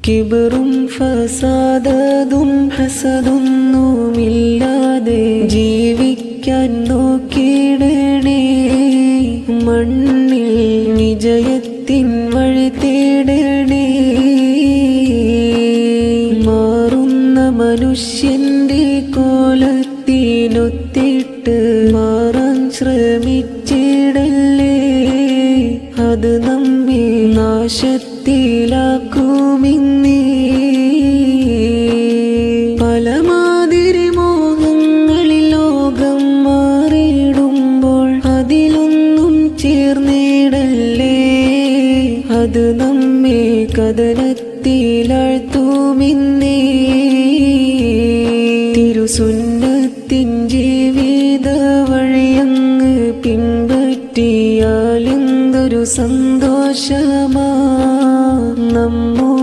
കിബറും ഫസാദും ഹസദൊന്നുമില്ലാതെ ജീവിക്കാൻ നോക്കിയിടണേ. മണ്ണിൽ വിജയത്തിൻ വഴി തേടണേ. മാറുന്ന മനുഷ്യന്റെ കോലത്തിനൊത്തിട്ട് മാറാൻ ശ്രമിച്ചിടല്ലേ. അത് നമ്മെ നാശത്തിലാക്കുമിന്നേ. പലമാതിരി മോഹങ്ങളിൽ ലോകം മാറിയിടുമ്പോൾ അതിലൊന്നും ചേർന്നിടല്ലേ. അത് നമ്മെ കഥനത്തിലാഴ്ത്തുമിന്നേ. തിരുസുന്നത്തിൻ ജീവിത വഴിയങ്ങ് പിൻപറ്റിയാലെന്തൊരു സന്തോഷമാ. നമ്മോ